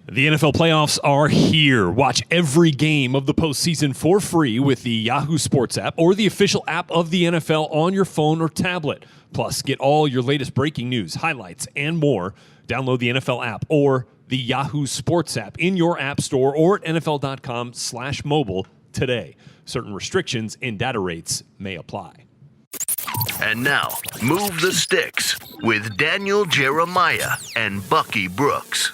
The NFL playoffs are here. Watch every game of the postseason for free with the Yahoo Sports app or the official app of the NFL on your phone or tablet. Plus, get all your latest breaking news, highlights, and more. Download the NFL app or the Yahoo Sports app in your app store or at NFL.com/mobile today. Certain restrictions and data rates may apply. And now, Move the Sticks with Daniel Jeremiah and Bucky Brooks.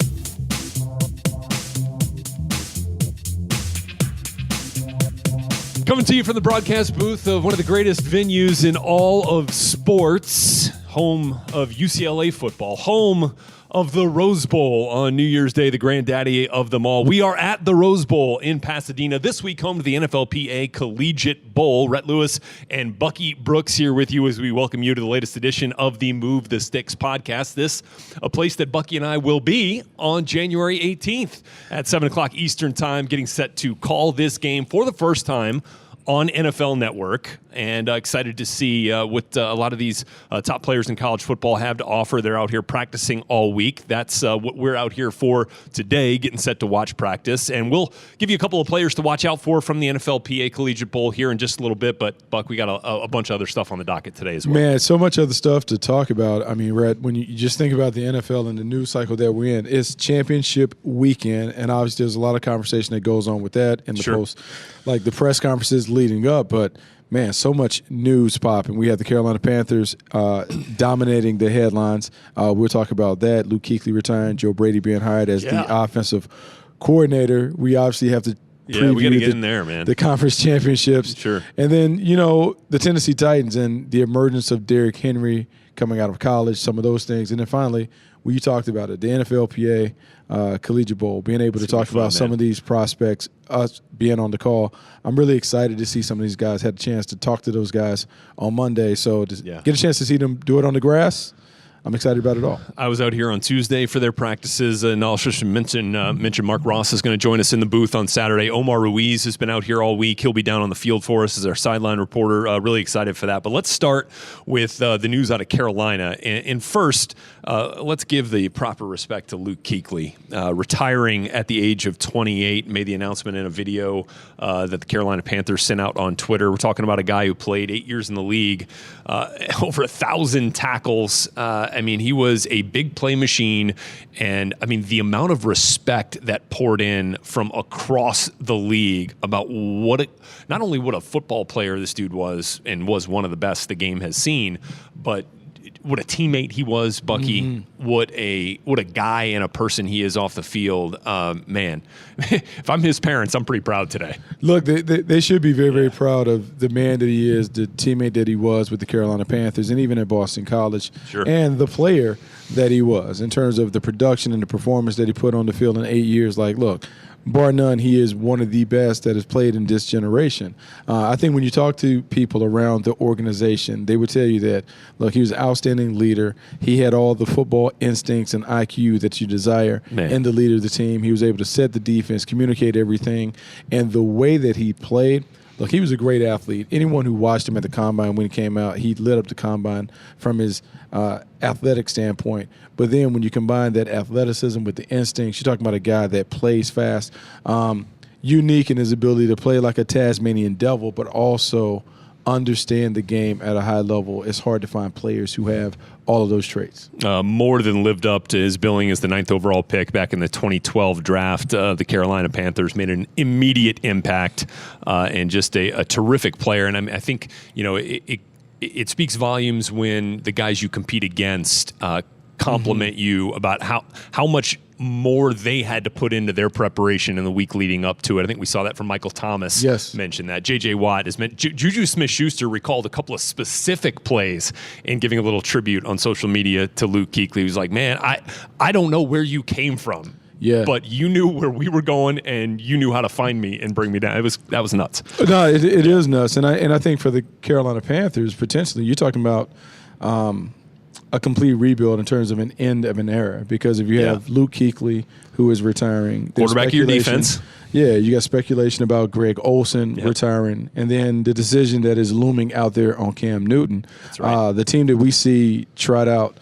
Coming to you from the broadcast booth of one of the greatest venues in all of sports, home of UCLA football, home of the Rose Bowl on New Year's Day, the granddaddy of them all. We are at the Rose Bowl in Pasadena this week, home to the NFLPA Collegiate Bowl. Rhett Lewis and Bucky Brooks here with you as we welcome you to the latest edition of the Move the Sticks podcast. This, a place that Bucky and I will be on January 18th at 7 o'clock Eastern time, getting set to call this game for the first time on NFL Network, and excited to see what a lot of these top players in college football have to offer. They're out here practicing all week. That's what we're out here for today, getting set to watch practice. And we'll give you a couple of players to watch out for from the NFLPA Collegiate Bowl here in just a little bit. But, Buck, we got a bunch of other stuff on the docket today as well. Man, so much other stuff to talk about. I mean, Rhett, when you just think about the NFL and the news cycle that we're in, it's championship weekend, and obviously there's a lot of conversation that goes on with that in the post, like the press conferences leading up. But man, so much news popping. We have the Carolina Panthers dominating the headlines. We'll talk about that. Luke Kuechly retiring, Joe Brady being hired as the offensive coordinator. We obviously have to preview we got to get in there, man. The conference championships. Sure. And then, the Tennessee Titans and the emergence of Derrick Henry coming out of college, some of those things. And then finally, you talked about it, the NFLPA Collegiate Bowl, being able to talk about some of these prospects, us being on the call. I'm really excited to see some of these guys. Had a chance to talk to those guys on Monday. So to get a chance to see them do it on the grass, I'm excited about it all. I was out here on Tuesday for their practices, and I'll just mention Mark Ross is going to join us in the booth on Saturday. Omar Ruiz has been out here all week. He'll be down on the field for us as our sideline reporter. Really excited for that. But let's start with the news out of Carolina. And first, let's give the proper respect to Luke Kuechly, retiring at the age of 28. Made the announcement in a video that the Carolina Panthers sent out on Twitter. We're talking about a guy who played 8 years in the league, over 1,000 tackles. He was a big play machine, and the amount of respect that poured in from across the league about not only what a football player this dude was, and was one of the best the game has seen, but what a teammate he was, Bucky. Mm-hmm. What a guy and a person he is off the field. Man, if I'm his parents, I'm pretty proud today. Look, they should be very, very proud of the man that he is, the teammate that he was with the Carolina Panthers and even at Boston College, and the player that he was in terms of the production and the performance that he put on the field in 8 years. Like, look, bar none, he is one of the best that has played in this generation. I think when you talk to people around the organization, they would tell you that, look, he was an outstanding leader. He had all the football instincts and IQ that you desire in the leader of the team. He was able to set the defense, communicate everything, and the way that he played. Look, he was a great athlete. Anyone who watched him at the Combine when he came out, he lit up the Combine from his athletic standpoint. But then when you combine that athleticism with the instincts, you're talking about a guy that plays fast, unique in his ability to play like a Tasmanian devil, but also understand the game at a high level. It's hard to find players who have all of those traits. More than lived up to his billing as the 9th overall pick back in the 2012 draft. The Carolina Panthers made an immediate impact and just a terrific player. And I think, it speaks volumes when the guys you compete against compliment you about how much more they had to put into their preparation in the week leading up to it. I think we saw that from Michael Thomas. Mentioned that. J.J. Watt has meant. Juju Smith-Schuster recalled a couple of specific plays in giving a little tribute on social media to Luke Kuechly. He was like, man, I don't know where you came from. Yeah. But you knew where we were going, and you knew how to find me and bring me down. That was nuts. No, it is nuts. And I think for the Carolina Panthers, potentially, you're talking about a complete rebuild in terms of an end of an era, because if you have Luke Kuechly, who is retiring, quarterback of your defense. Yeah, you got speculation about Greg Olsen retiring, and then the decision that is looming out there on Cam Newton. That's right. The team that we see trot out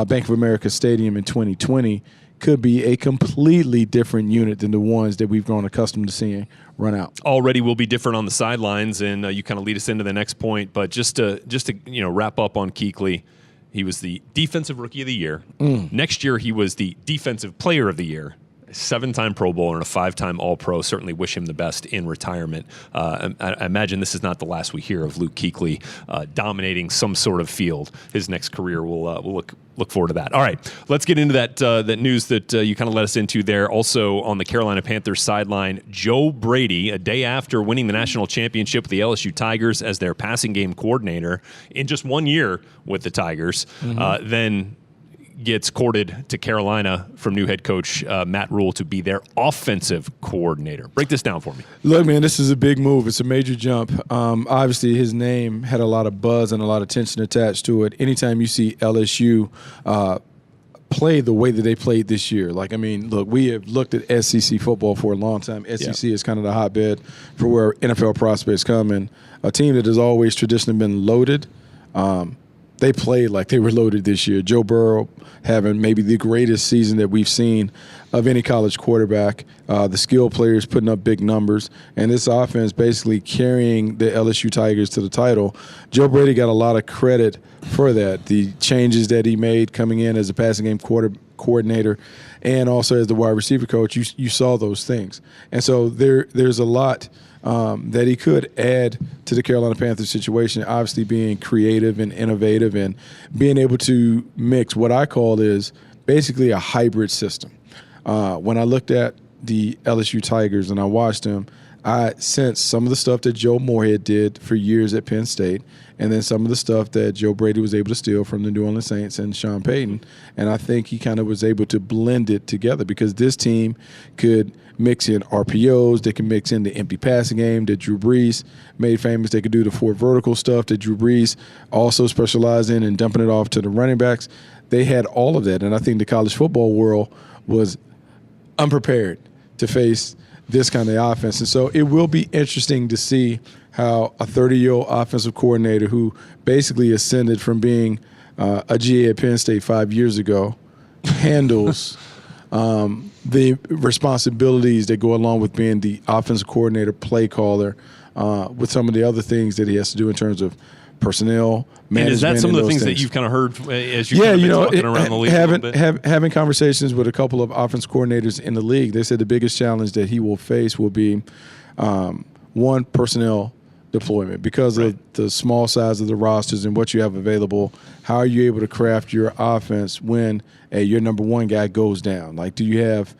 Bank of America Stadium in 2020 could be a completely different unit than the ones that we've grown accustomed to seeing run out. Already will be different on the sidelines, and you kind of lead us into the next point. But just to wrap up on Kuechly, he was the Defensive Rookie of the Year. Next year, he was the Defensive Player of the Year. 7-time Pro Bowler and a 5-time All-Pro. Certainly wish him the best in retirement. I imagine this is not the last we hear of Luke Kuechly dominating some sort of field. His next career, we'll look forward to that. All right, let's get into that news that you kind of led us into there. Also on the Carolina Panthers sideline, Joe Brady, a day after winning the national championship with the LSU Tigers as their passing game coordinator in just 1 year with the Tigers, then gets courted to Carolina from new head coach Matt Rule to be their offensive coordinator. Break this down for me. Look, man, this is a big move. It's a major jump. Obviously, his name had a lot of buzz and a lot of tension attached to it. Anytime you see LSU play the way that they played this year. Look, we have looked at SEC football for a long time. SEC is kind of the hotbed for where NFL prospects come, and a team that has always traditionally been loaded, they played like they were loaded this year. Joe Burrow having maybe the greatest season that we've seen of any college quarterback. The skill players putting up big numbers, and this offense basically carrying the LSU Tigers to the title. Joe Brady got a lot of credit for that. The changes that he made coming in as a passing game coordinator and also as the wide receiver coach, you saw those things. And so there's a lot that he could add to the Carolina Panthers situation, obviously being creative and innovative and being able to mix what I call is basically a hybrid system. When I looked at the LSU Tigers and I watched them, I sensed some of the stuff that Joe Moorhead did for years at Penn State, and then some of the stuff that Joe Brady was able to steal from the New Orleans Saints and Sean Payton. And I think he kind of was able to blend it together because this team could mix in RPOs. They can mix in the empty passing game that Drew Brees made famous. They could do the 4 vertical stuff that Drew Brees also specialized in and dumping it off to the running backs. They had all of that. And I think the college football world was unprepared to face this kind of offense. And so it will be interesting to see how a 30-year-old offensive coordinator who basically ascended from being a GA at Penn State 5 years ago handles the responsibilities that go along with being the offensive coordinator, play caller, with some of the other things that he has to do in terms of personnel management. And is that some of the things that you've kind of heard as you've been walking around the league? Having conversations with a couple of offense coordinators in the league, they said the biggest challenge that he will face will be one, personnel deployment because of the small size of the rosters and what you have available. How are you able to craft your offense when your number one guy goes down? Like, do you have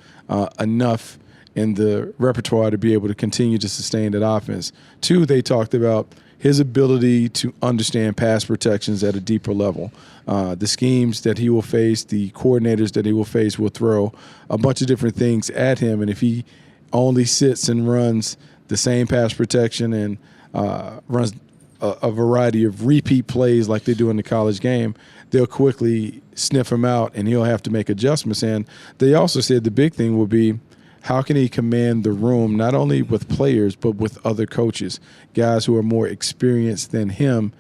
enough in the repertoire to be able to continue to sustain that offense? Two, they talked about his ability to understand pass protections at a deeper level. The schemes that he will face, the coordinators that he will face will throw a bunch of different things at him. And if he only sits and runs the same pass protection and runs a variety of repeat plays like they do in the college game, they'll quickly sniff him out and he'll have to make adjustments. And they also said the big thing will be how can he command the room, not only with players, but with other coaches, guys who are more experienced than him.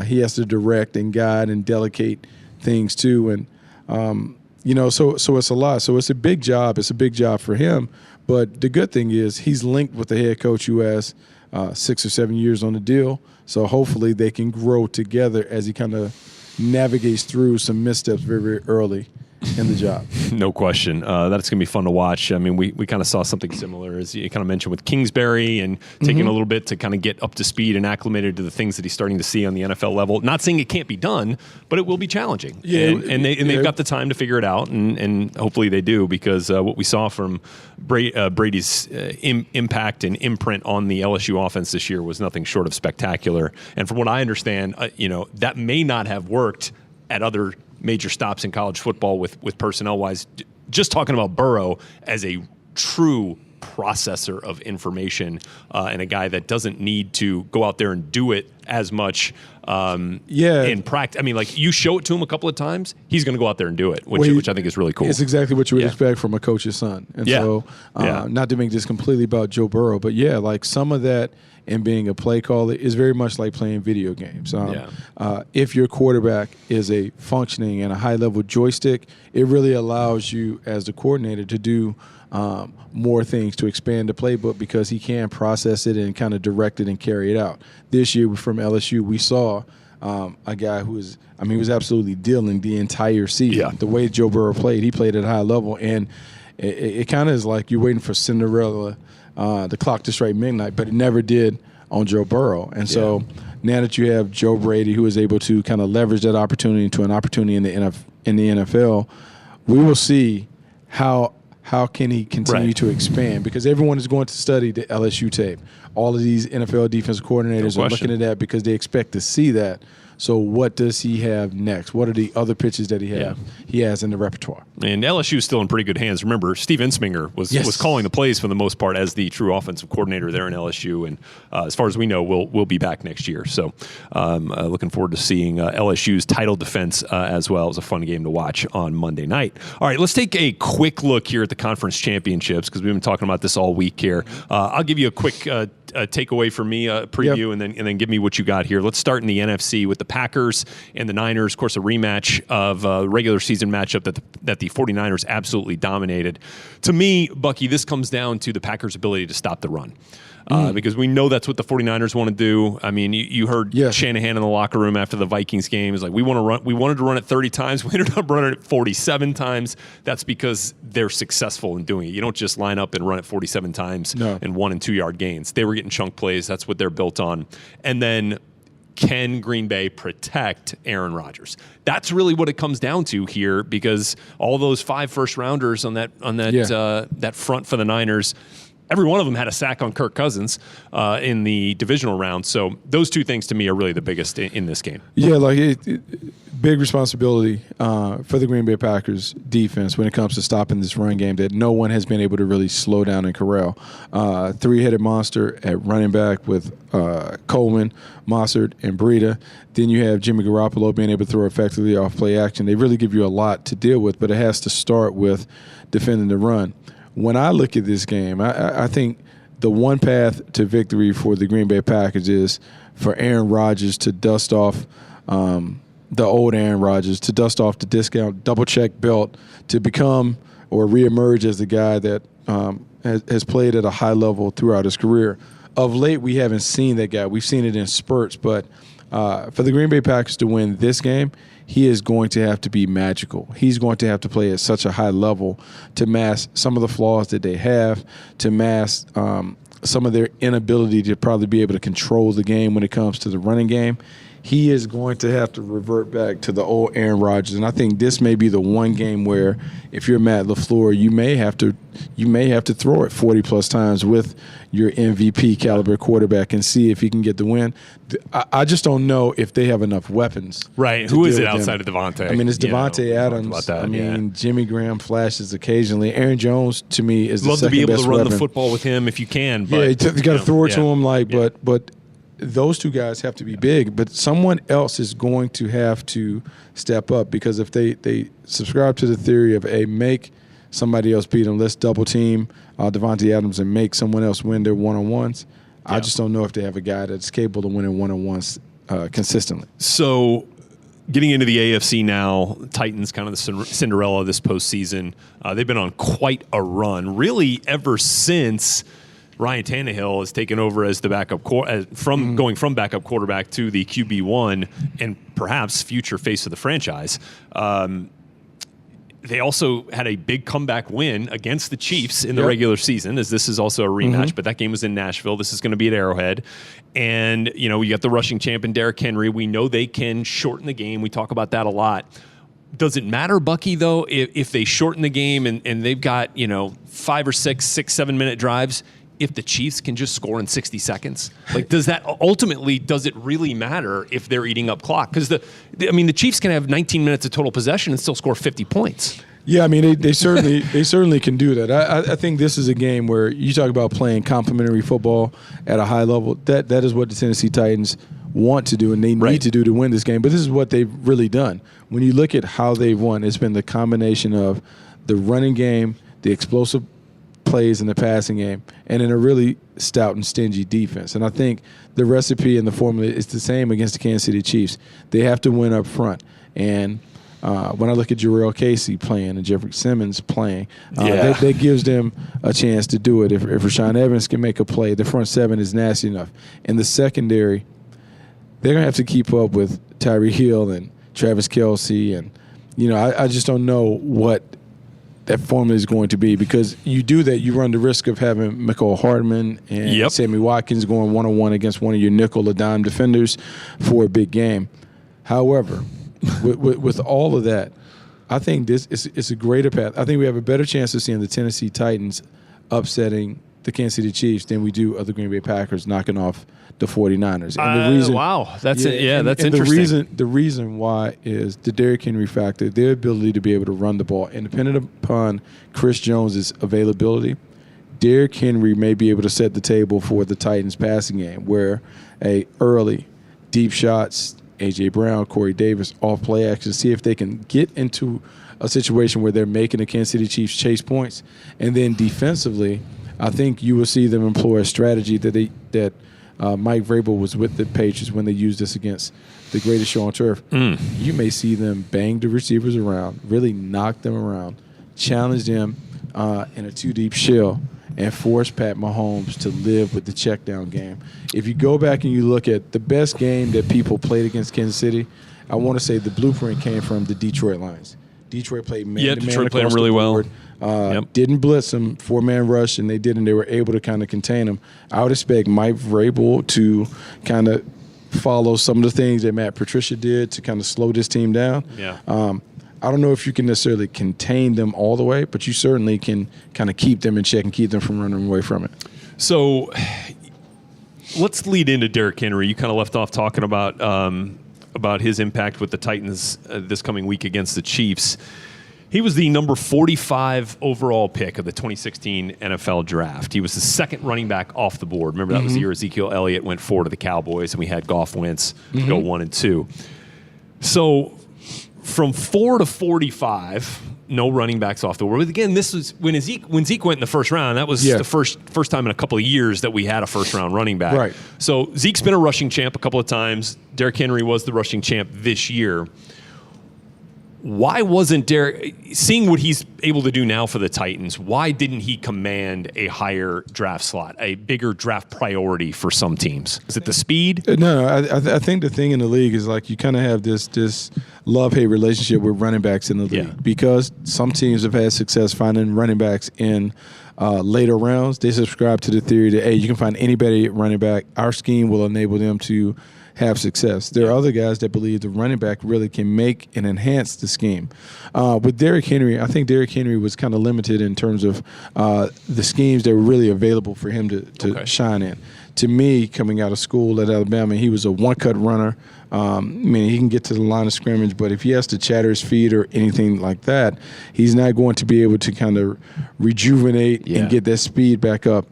He has to direct and guide and delegate things too. And, so it's a lot. So it's a big job. It's a big job for him. But the good thing is he's linked with the head coach who has 6 or 7 years on the deal. So hopefully they can grow together as he kind of navigates through some missteps very, very early in the job. No question. That's going to be fun to watch. I mean, we kind of saw something similar, as you kind of mentioned, with Kingsbury and taking a little bit to kind of get up to speed and acclimated to the things that he's starting to see on the NFL level. Not saying it can't be done, but it will be challenging. Yeah, and they've got the time to figure it out, and hopefully they do, because what we saw from Brady's impact and imprint on the LSU offense this year was nothing short of spectacular. And from what I understand, that may not have worked at other major stops in college football with personnel-wise. Just talking about Burrow as a true processor of information and a guy that doesn't need to go out there and do it as much in practice. I mean, like, you show it to him a couple of times, he's going to go out there and do it, which I think is really cool. It's exactly what you would expect from a coach's son. And so, not to make this completely about Joe Burrow, but like some of that and being a play caller is very much like playing video games. If your quarterback is a functioning and a high-level joystick, it really allows you as the coordinator to do more things to expand the playbook because he can process it and kind of direct it and carry it out. This year from LSU, we saw a guy who was, he was absolutely dealing the entire season. Yeah. The way Joe Burrow played, he played at a high level, and it kind of is like you're waiting for Cinderella, the clock to strike midnight, but it never did on Joe Burrow. And so now that you have Joe Brady, who is able to kind of leverage that opportunity into an opportunity in the NFL, we will see how can he continue to expand, because everyone is going to study the LSU tape. All of these NFL defensive coordinators are looking at that because they expect to see that. So what does he have next? What are the other pitches that he has in the repertoire? And LSU is still in pretty good hands. Remember, Steve Ensminger was calling the plays for the most part as the true offensive coordinator there in LSU. And as far as we know, we'll be back next year. So looking forward to seeing LSU's title defense as well. It was a fun game to watch on Monday night. All right, let's take a quick look here at the conference championships because we've been talking about this all week here. I'll give you a quick takeaway for me, preview, and then give me what you got here. Let's start in the NFC with the Packers and the Niners. Of course, a rematch of a regular season matchup that the 49ers absolutely dominated. To me, Bucky, this comes down to the Packers' ability to stop the run. Because we know that's what the 49ers want to do. I mean, you heard Shanahan in the locker room after the Vikings game. He's like, we wanted to run it 30 times. We ended up running it 47 times. That's because they're successful in doing it. You don't just line up and run it 47 times in 1 and 2 yard gains. They were getting chunk plays. That's what they're built on. And then, can Green Bay protect Aaron Rodgers? That's really what it comes down to here, because all those 5 first rounders on that front for the Niners, every one of them had a sack on Kirk Cousins in the divisional round. So those two things to me are really the biggest in this game. Yeah, big responsibility for the Green Bay Packers defense when it comes to stopping this run game that no one has been able to really slow down and corral. Three-headed monster at running back with Coleman, Mossert, and Breida. Then you have Jimmy Garoppolo being able to throw effectively off play action. They really give you a lot to deal with, but it has to start with defending the run. When I look at this game, I think the one path to victory for the Green Bay Packers is for Aaron Rodgers to dust off the old Aaron Rodgers, to dust off the discount double-check belt, to become or reemerge as the guy that has played at a high level throughout his career. Of late, we haven't seen that guy. We've seen it in spurts, but for the Green Bay Packers to win this game, he is going to have to be magical. He's going to have to play at such a high level to mask some of the flaws that they have, to mask some of their inability to probably be able to control the game when it comes to the running game. He is going to have to revert back to the old Aaron Rodgers, and I think this may be the one game where, if you're Matt LaFleur, you may have to throw it 40+ times with your MVP caliber quarterback and see if he can get the win. I just don't know if they have enough weapons. Right? Who is it outside of Devontae? I mean, it's Devontae Adams. Jimmy Graham flashes occasionally. Aaron Jones, to me, is the second best weapon. Love to be able to run the football with him if you can. But, you got to throw it to him, but. Those two guys have to be big, but someone else is going to have to step up, because if they subscribe to the theory of, make somebody else beat them, let's double team Devontae Adams and make someone else win their one-on-ones. I just don't know if they have a guy that's capable of winning one-on-ones consistently. So getting into the AFC now, Titans kind of the Cinderella this postseason. They've been on quite a run, really ever since Ryan Tannehill has taken over as the backup going from backup quarterback to the QB1 and perhaps future face of the franchise. They also had a big comeback win against the Chiefs in the regular season, as this is also a rematch, but that game was in Nashville. This is going to be at Arrowhead. And, you got the rushing champion, Derrick Henry. We know they can shorten the game. We talk about that a lot. Does it matter, Bucky, though, if they shorten the game and they've got, 5 or 6, 7 minute drives? If the Chiefs can just score in 60 seconds, does it really matter if they're eating up clock? Because the Chiefs can have 19 minutes of total possession and still score 50 points. Yeah, I mean they certainly can do that. I think this is a game where you talk about playing complementary football at a high level. That is what the Tennessee Titans want to do and they need to do to win this game. But this is what they've really done. When you look at how they've won, it's been the combination of the running game, the explosive plays in the passing game, and in a really stout and stingy defense. And I think the recipe and the formula is the same against the Kansas City Chiefs. They have to win up front. And when I look at Jarrell Casey playing and Jeffrey Simmons playing, that gives them a chance to do it. If Rashaan Evans can make a play, the front seven is nasty enough. In the secondary, they're going to have to keep up with Tyreek Hill and Travis Kelce. And, I just don't know what that formula is going to be, because you do that, you run the risk of having Mecole Hardman and Sammy Watkins going one-on-one against one of your nickel or dime defenders for a big game. However, with all of that, I think this is a greater path. I think we have a better chance of seeing the Tennessee Titans upsetting the Kansas City Chiefs than we do of the Green Bay Packers knocking off the 49ers. And the reason, that's that's and interesting. The reason why is the Derrick Henry factor, their ability to be able to run the ball. And depending upon Chris Jones' availability, Derrick Henry may be able to set the table for the Titans passing game, where a early deep shots, A.J. Brown, Corey Davis, off play action, see if they can get into a situation where they're making the Kansas City Chiefs chase points. And then defensively, I think you will see them employ a strategy that Mike Vrabel was with the Patriots when they used this against the greatest show on turf. You may see them bang the receivers around, really knock them around, challenge them in a two-deep shell, and force Pat Mahomes to live with the check down game. If you go back and you look at the best game that people played against Kansas City, I want to say the blueprint came from the Detroit Lions. Detroit played man-to-man Detroit played across really the board. well. Didn't blitz them, four-man rush, and they were able to kind of contain them. I would expect Mike Vrabel to kind of follow some of the things that Matt Patricia did to kind of slow this team down. I don't know if you can necessarily contain them all the way, but you certainly can kind of keep them in check and keep them from running away from it. So let's lead into Derrick Henry. You kind of left off talking about his impact with the Titans this coming week against the Chiefs. He was the number 45 overall pick of the 2016 NFL Draft. He was the second running back off the board. Remember, that was the year Ezekiel Elliott went 4 to the Cowboys, and we had Goff Wentz go 1 and 2. So from 4 to 45, no running backs off the board. But again, this was when Zeke went in the first round. That was the first time in a couple of years that we had a first-round running back. Right. So Zeke's been a rushing champ a couple of times. Derrick Henry was the rushing champ this year. Why wasn't Derrick, seeing what he's able to do now for the Titans, why didn't he command a higher draft slot, a bigger draft priority for some teams? Is it the speed? No, I think the thing in the league is like you kind of have this love-hate relationship with running backs in the league because some teams have had success finding running backs in later rounds. They subscribe to the theory that, hey, you can find anybody at running back. Our scheme will enable them to have success. There are other guys that believe the running back really can make and enhance the scheme. With Derrick Henry, I think Derrick Henry was kind of limited in terms of the schemes that were really available for him to shine in. To me, coming out of school at Alabama, he was a one-cut runner. He can get to the line of scrimmage, but if he has to chatter his feet or anything like that, he's not going to be able to kind of rejuvenate and get that speed back up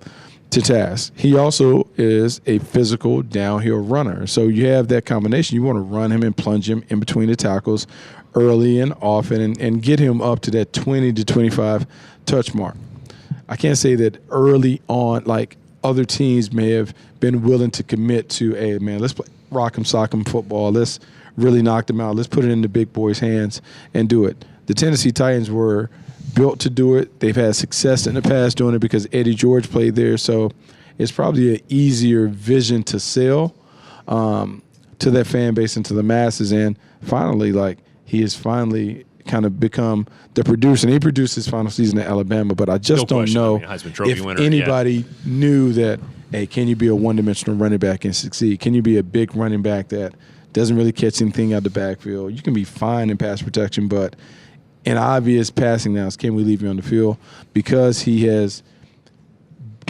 to task. He also is a physical downhill runner. So you have that combination. You want to run him and plunge him in between the tackles early and often and get him up to that 20 to 25 touch mark. I can't say that early on, like other teams may have been willing to commit to, hey, man, let's play rock 'em, sock 'em football. Let's really knock them out. Let's put it in the big boys' hands and do it. The Tennessee Titans were built to do it. They've had success in the past doing it because Eddie George played there. So it's probably an easier vision to sell to that fan base and to the masses. And finally, like, he has finally kind of become the producer. And he produced his final season at Alabama. But I just don't know if anybody knew that, hey, can you be a one-dimensional running back and succeed? Can you be a big running back that doesn't really catch anything out of the backfield? You can be fine in pass protection, but in obvious passing downs, can we leave you on the field? Because he has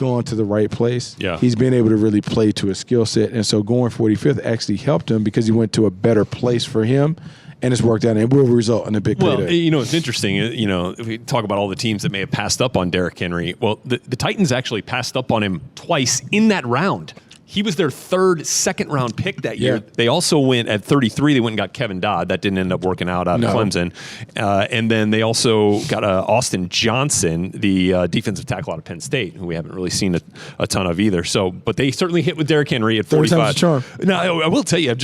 gone to the right place. Yeah. He's been able to really play to his skill set. And so going 45th actually helped him because he went to a better place for him. And it's worked out, and it will result in a big payday. Well, you know, it's interesting. You know, if we talk about all the teams that may have passed up on Derrick Henry. Well, the Titans actually passed up on him twice in that round. He was their third second-round pick that year. Yeah. They also went at 33. They went and got Kevin Dodd. That didn't end up working out of Clemson. And then they also got Austin Johnson, the defensive tackle out of Penn State, who we haven't really seen a ton of either. So, but they certainly hit with Derrick Henry at 45. Third time's a charm. Now, I will tell you,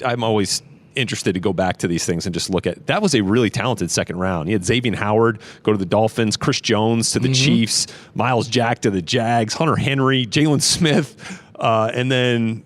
I'm always interested to go back to these things and just look at that was a really talented second round. You had Xavier Howard go to the Dolphins, Chris Jones to the Chiefs, Miles Jack to the Jags, Hunter Henry, Jalen Smith, and then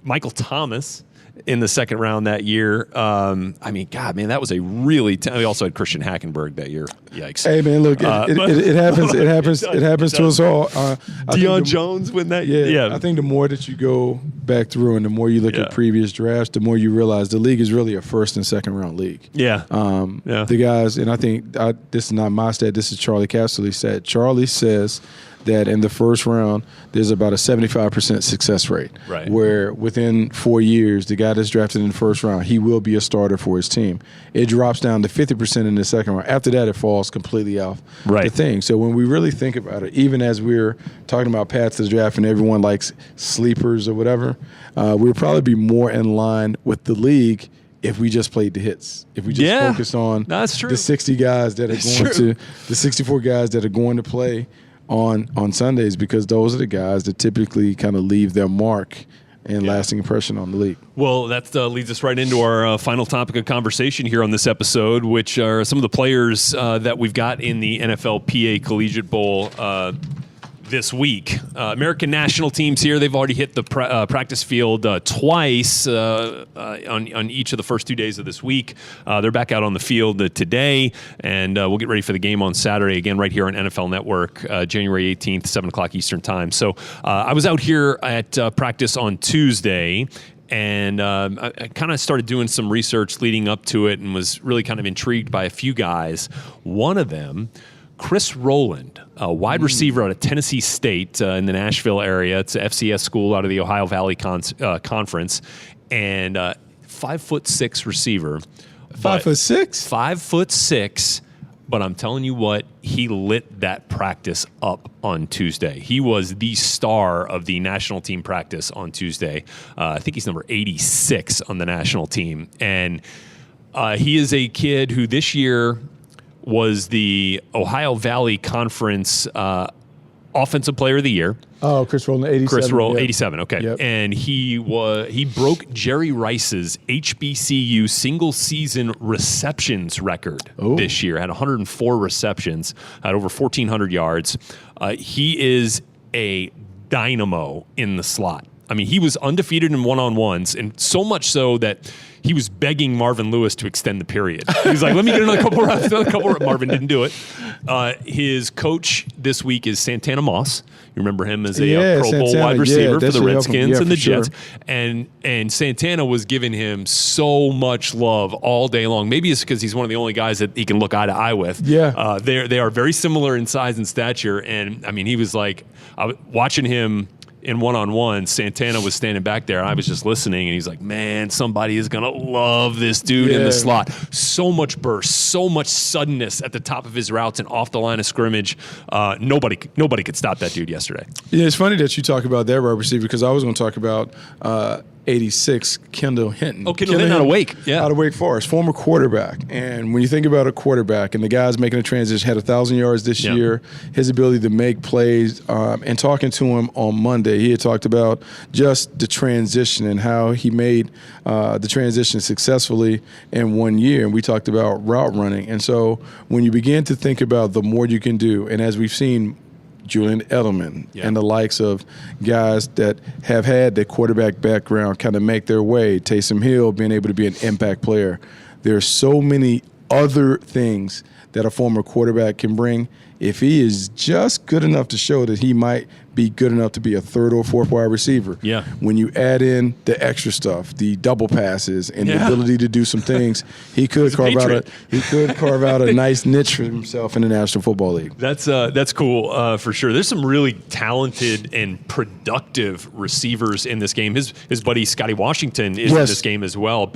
Michael Thomas in the second round that year. I mean, God, man, that was a really. We also had Christian Hackenberg that year. Yikes! Hey, man, look, it happens. It happens. It happens to us all. Deion Jones win that. Yeah, I think the more that you go back through and the more you look at previous drafts, the more you realize the league is really a first and second round league. Yeah. The guys, and I think this is not my stat. This is Charlie Casserly's stat. Charlie says that in the first round, there's about a 75% success rate. Right. Where within 4 years, the guy that's drafted in the first round, he will be a starter for his team. It drops down to 50% in the second round. After that, it falls completely off the thing. So when we really think about it, even as we're talking about paths to the draft and everyone likes sleepers or whatever, we'll probably be more in line with the league if we just played the hits, if we just focused on the 60 guys that are going to, the 64 guys that are going to play on Sundays, because those are the guys that typically kind of leave their mark and lasting impression on the league. Well, that leads us right into our final topic of conversation here on this episode, which are some of the players that we've got in the NFLPA Collegiate Bowl this week. American national teams here, they've already hit the practice field twice on each of the first 2 days of this week. They're back out on the field today, and we'll get ready for the game on Saturday, again, right here on NFL Network, January 18th, 7 o'clock Eastern Time. So I was out here at practice on Tuesday, and I kind of started doing some research leading up to it and was really kind of intrigued by a few guys. One of them, Chris Rowland, a wide receiver out of Tennessee State in the Nashville area. It's an FCS school out of the Ohio Valley Conference, and 5'6" receiver. 5'6"? 5'6", but I'm telling you what, he lit that practice up on Tuesday. He was the star of the national team practice on Tuesday. I think he's number 86 on the national team, and he is a kid who this year was the Ohio Valley Conference Offensive Player of the Year. Oh, Chris Rowland, 87. Chris Rowland, 87, okay. Yep. And he broke Jerry Rice's HBCU single-season receptions record this year. Had 104 receptions, had over 1,400 yards. He is a dynamo in the slot. I mean, he was undefeated in one-on-ones, and so much so that he was begging Marvin Lewis to extend the period. He's like, let me get another couple rounds. Marvin didn't do it. His coach this week is Santana Moss. You remember him as a Pro Bowl wide receiver for the Redskins and the Jets. And Santana was giving him so much love all day long. Maybe it's because he's one of the only guys that he can look eye to eye with. Yeah. They are very similar in size and stature. And, I mean, he was like, watching him in one-on-one, Santana was standing back there. I was just listening, and he's like, man, somebody is going to love this dude in the slot. So much burst, so much suddenness at the top of his routes and off the line of scrimmage. Nobody could stop that dude yesterday. Yeah, it's funny that you talk about that wide receiver, because I was going to talk about 86, Kendall Hinton. Oh, Kendall Hinton out of Wake. Yeah. Out of Wake Forest, former quarterback. And when you think about a quarterback and the guys making a transition, had 1,000 yards this year, his ability to make plays, and talking to him on Monday, he had talked about just the transition and how he made the transition successfully in 1 year. And we talked about route running. And so when you begin to think about the more you can do, and as we've seen Julian Edelman and the likes of guys that have had their quarterback background kind of make their way, Taysom Hill being able to be an impact player. There are so many other things that a former quarterback can bring. if he is just good enough to show that he might be good enough to be a third or fourth wide receiver. Yeah. When you add in the extra stuff, the double passes, and the ability to do some things, he could carve out a nice niche for himself in the National Football League. That's cool for sure. There's some really talented and productive receivers in this game. His buddy Scotty Washington is in this game as well.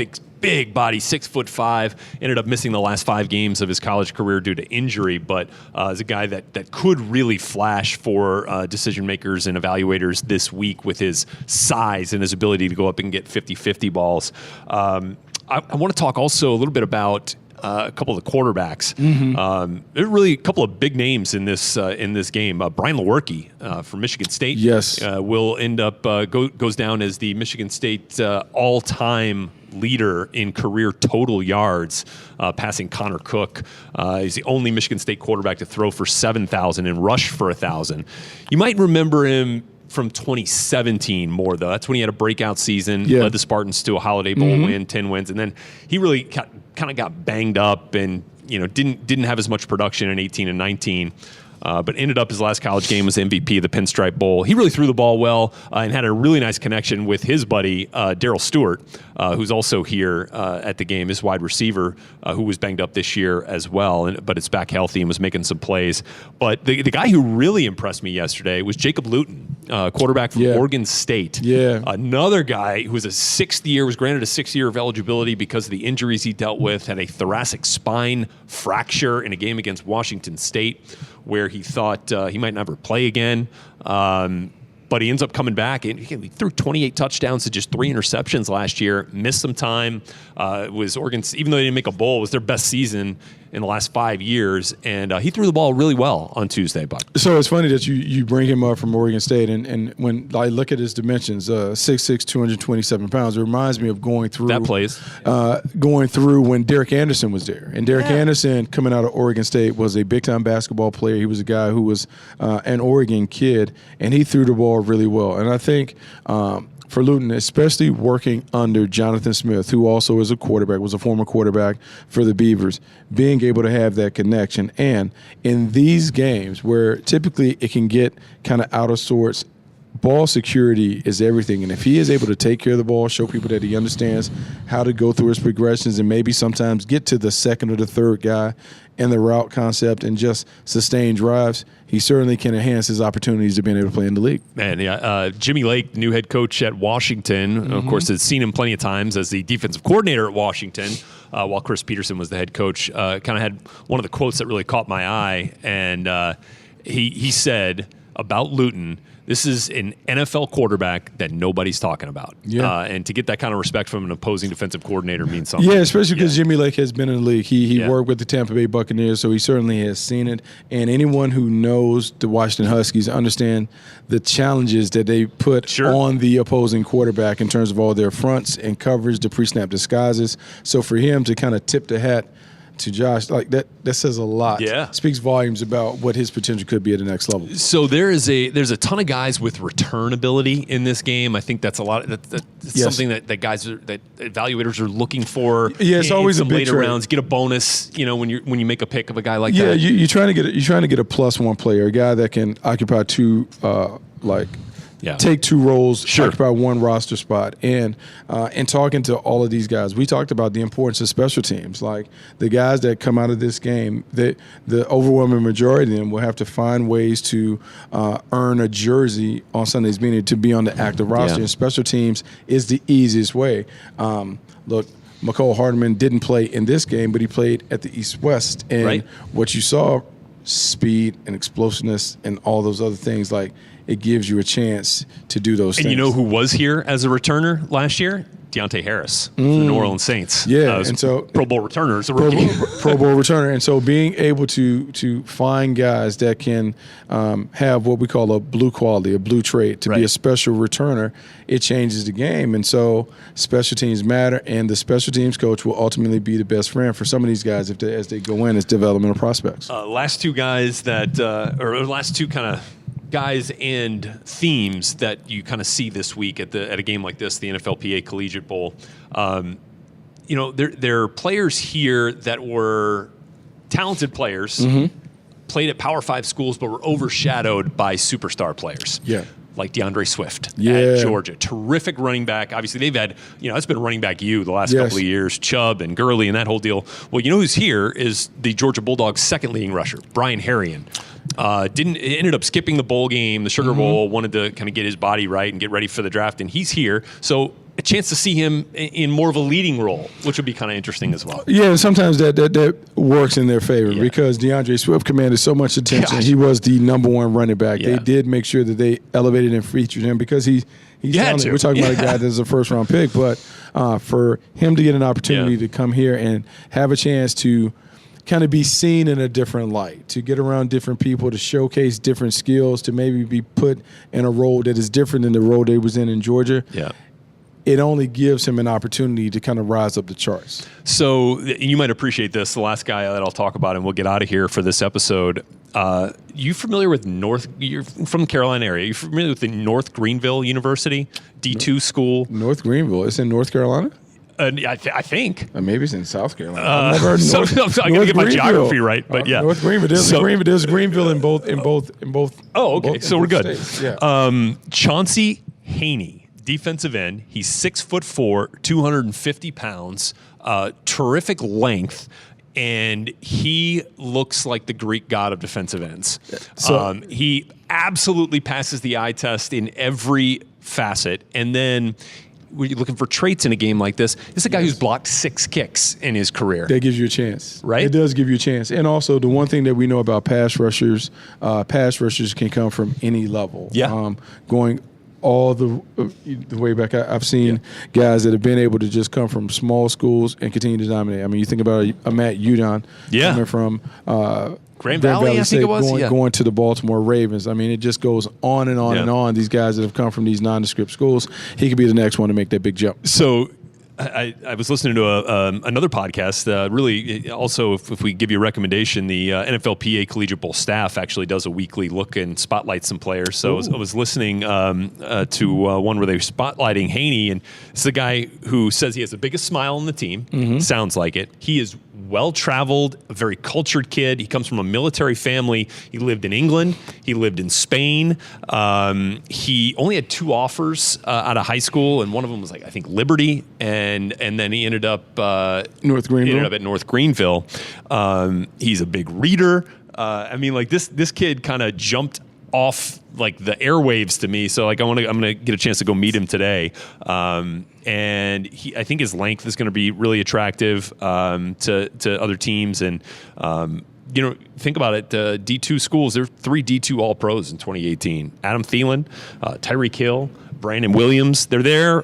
Big body, 6'5", ended up missing the last 5 games of his college career due to injury, but is a guy that could really flash for decision makers and evaluators this week with his size and his ability to go up and get 50-50 balls. I want to talk also a little bit about a couple of the quarterbacks. There are really a couple of big names in this game. Brian Lewerke from Michigan State, will end up goes down as the Michigan State all-time leader in career total yards, passing Connor Cook. He's the only Michigan State quarterback to throw for 7,000 and rush for 1,000. You might remember him from 2017 more, though. That's when he had a breakout season, led the Spartans to a Holiday Bowl win, 10 wins, and then he really kind of got banged up and didn't have as much production in 18 and 19. But ended up his last college game was MVP of the Pinstripe Bowl. He really threw the ball well and had a really nice connection with his buddy, Darryl Stewart, who's also here at the game, his wide receiver, who was banged up this year as well, but it's back healthy and was making some plays. But the guy who really impressed me yesterday was Jacob Luton, quarterback from Oregon State. Another guy who was was granted a 6th year of eligibility because of the injuries he dealt with, had a thoracic spine fracture in a game against Washington State, where he thought he might never play again. But he ends up coming back, and he threw 28 touchdowns to just 3 interceptions last year, missed some time. Was Oregon, even though they didn't make a bowl, it was their best season in the last 5 years, and he threw the ball really well on Tuesday, Buck. So it's funny that you bring him up from Oregon State, and when I look at his dimensions, 6'6", 227 pounds, it reminds me of going through when Derrick Anderson was there. And Derrick Anderson, coming out of Oregon State, was a big-time basketball player. He was a guy who was an Oregon kid, and he threw the ball really well. And I think for Luton, especially working under Jonathan Smith, who also is a quarterback, was a former quarterback for the Beavers, being able to have that connection. And in these games where typically it can get kind of out of sorts, ball security is everything. And if he is able to take care of the ball, show people that he understands how to go through his progressions and maybe sometimes get to the second or the third guy in the route concept and just sustain drives, he certainly can enhance his opportunities to being able to play in the league. Man, Jimmy Lake, new head coach at Washington, of course, has seen him plenty of times as the defensive coordinator at Washington, while Chris Peterson was the head coach. Kind of had one of the quotes that really caught my eye, and he said about Luton, this is an NFL quarterback that nobody's talking about. And to get that kind of respect from an opposing defensive coordinator means something. Yeah, especially because Jimmy Lake has been in the league. He worked with the Tampa Bay Buccaneers, so he certainly has seen it. And anyone who knows the Washington Huskies understand the challenges that they put on the opposing quarterback in terms of all their fronts and coverage, the pre-snap disguises. So for him to kind of tip the hat to Josh, like that says a lot. Speaks volumes about what his potential could be at the next level. So there's a ton of guys with return ability in this game. I think that's a lot. That's something that evaluators are looking for. It's always some a big later trade. rounds. Get a bonus, when you make a pick of a guy like that. Yeah, you're trying to get a +1 player, a guy that can occupy take 2 roles, occupy 1 roster spot. And in talking to all of these guys, we talked about the importance of special teams. Like the guys that come out of this game, the overwhelming majority of them will have to find ways to earn a jersey on Sundays, meaning to be on the active roster. And special teams is the easiest way. Look, McCole Hardman didn't play in this game, but he played at the East-West. And what you saw, speed and explosiveness and all those other things, like it gives you a chance to do those things. And you know who was here as a returner last year? Deontay Harris, the New Orleans Saints. And so Pro Bowl returner is a rookie. Pro Bowl returner. And so being able to find guys that can have what we call a blue quality, a blue trait, to be a special returner, it changes the game. And so special teams matter, and the special teams coach will ultimately be the best friend for some of these guys as they go in as developmental prospects. Last two guys last two kind of guys and themes that you kind of see this week at a game like this, the NFLPA Collegiate Bowl. There are players here that were talented players, played at Power 5 schools but were overshadowed by superstar players. Yeah. Like DeAndre Swift Yeah. at Georgia. Terrific running back. Obviously, they've had, it's been running back the last couple of years, Chubb and Gurley and that whole deal. Well, you know who's here is the Georgia Bulldogs' second leading rusher, Brian Harrion. Ended up skipping the bowl game, the Sugar Bowl, wanted to kind of get his body right and get ready for the draft, and he's here. So a chance to see him in more of a leading role, which would be kind of interesting as well. Yeah, and sometimes that works in their favor because DeAndre Swift commanded so much attention. Gosh. He was the number one running back. Yeah. They did make sure that they elevated and featured him because he's talented. We're talking about a guy that's a first-round pick, but for him to get an opportunity to come here and have a chance to kind of be seen in a different light, to get around different people, to showcase different skills, to maybe be put in a role that is different than the role they was in Georgia. Yeah. It only gives him an opportunity to kind of rise up the charts. So you might appreciate this. The last guy that I'll talk about, and we'll get out of here for this episode. You familiar with you're from the Carolina area. You familiar with the North Greenville University, D2 school? North Greenville. It's in North Carolina? I think. Maybe it's in South Carolina. I've never heard I'm going to get my geography right, but yeah. North Greenville. There's Greenville in both. Oh, okay. So we're good. States. Yeah. Chauncey Haney. Defensive end. He's 6'4", 250 pounds, terrific length, and he looks like the Greek god of defensive ends. So, he absolutely passes the eye test in every facet. And then when you're looking for traits in a game like this, this is a guy who's blocked 6 kicks in his career. That gives you a chance. Right? It does give you a chance. And also, the one thing that we know about pass rushers can come from any level. Yeah. Going all the way back. I've seen guys that have been able to just come from small schools and continue to dominate. I mean, you think about a Matt Judon coming from Grand Valley, I think it was. Going to the Baltimore Ravens. I mean, it just goes on and on and on. These guys that have come from these nondescript schools, he could be the next one to make that big jump. So I was listening to another podcast. Really, also, if we give you a recommendation, the NFLPA Collegiate Bowl staff actually does a weekly look and spotlights some players. So I was listening to one where they were spotlighting Haney, and it's the guy who says he has the biggest smile on the team. Sounds like it. He is well-traveled, a very cultured kid. He comes from a military family. He lived in England. He lived in Spain. He only had 2 offers out of high school, and one of them was I think Liberty, and then he ended up North Greenville. He ended up at North Greenville. He's a big reader. This kid kind of jumped off the airwaves to me. So I'm gonna get a chance to go meet him today. And I think his length is going to be really attractive to other teams. And think about it. D2 schools. There are 3 D2 All Pros in 2018. Adam Thielen, Tyreek Hill, Brandon Williams. They're there,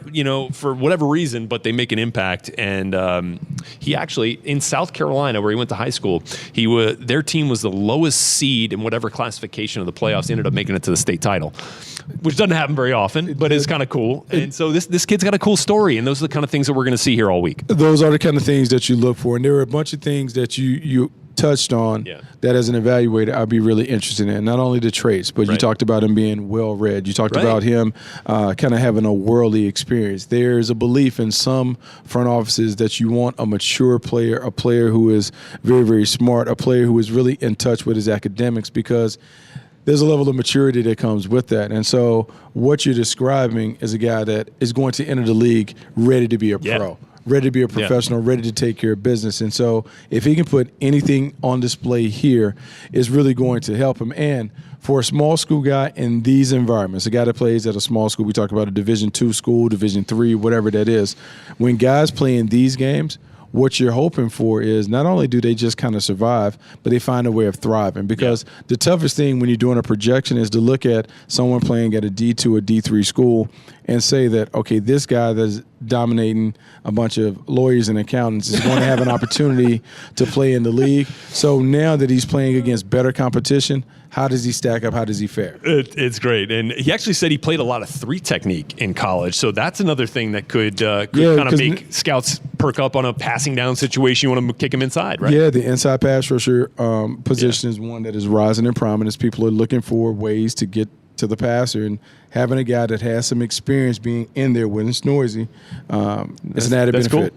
for whatever reason, but they make an impact. And he actually, in South Carolina, where he went to high school, their team was the lowest seed in whatever classification of the playoffs. He ended up making it to the state title, which doesn't happen very often, but it's kind of cool. And so this kid's got a cool story, and those are the kind of things that we're going to see here all week. Those are the kind of things that you look for, and there are a bunch of things that you touched on that as an evaluator I'd be really interested in. Not only the traits, but you talked about him being well-read. You talked about him kind of having a worldly experience. There's a belief in some front offices that you want a mature player, a player who is very, very smart, a player who is really in touch with his academics, because there's a level of maturity that comes with that. And so what you're describing is a guy that is going to enter the league ready to be a pro. Ready to be a professional, ready to take care of business. And so if he can put anything on display here, it's really going to help him. And for a small school guy in these environments, a guy that plays at a small school, we talk about a Division II school, Division III, whatever that is, when guys play in these games, what you're hoping for is not only do they just kind of survive, but they find a way of thriving. Because the toughest thing when you're doing a projection is to look at someone playing at a D2 or D3 school and say that, okay, this guy that's dominating a bunch of lawyers and accountants is going to have an opportunity to play in the league. So now that he's playing against better competition, how does he stack up? How does he fare? It's great. And he actually said he played a lot of 3 technique in college. So that's another thing that could kind of make scouts perk up on a passing down situation. You want to kick him inside, right? Yeah, the inside pass rusher position is one that is rising in prominence. People are looking for ways to get to the passer, and having a guy that has some experience being in there when it's noisy, it's an added benefit. Cool.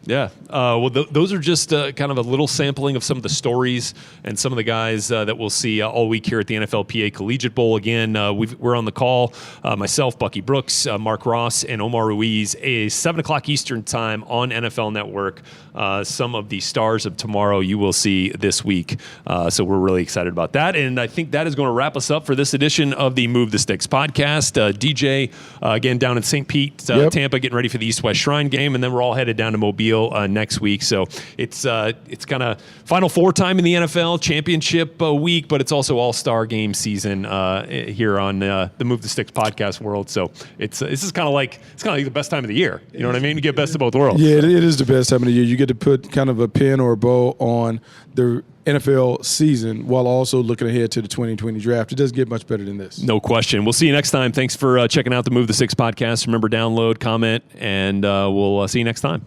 Yeah. Well, those are just kind of a little sampling of some of the stories and some of the guys that we'll see all week here at the NFLPA Collegiate Bowl. Again, we're on the call, myself, Bucky Brooks, Mark Ross, and Omar Ruiz, 7 o'clock Eastern time on NFL Network. Some of the stars of tomorrow you will see this week. So we're really excited about that. And I think that is going to wrap us up for this edition of the Move the Sticks podcast. DJ, again, down in St. Pete, Tampa, getting ready for the East-West Shrine game. And then we're all headed down to Mobile next week. So it's kind of Final Four time in the NFL, championship week, but it's also All-Star game season here on the Move the Sticks podcast world. So this is kind of like the best time of the year. You know what I mean? You get best of both worlds. Yeah, it is the best time of the year. You get to put kind of a pin or a bow on the NFL season while also looking ahead to the 2020 draft. It doesn't get much better than this. No question. We'll see you next time. Thanks for checking out the Move the Sticks podcast. Remember, download, comment, and we'll see you next time.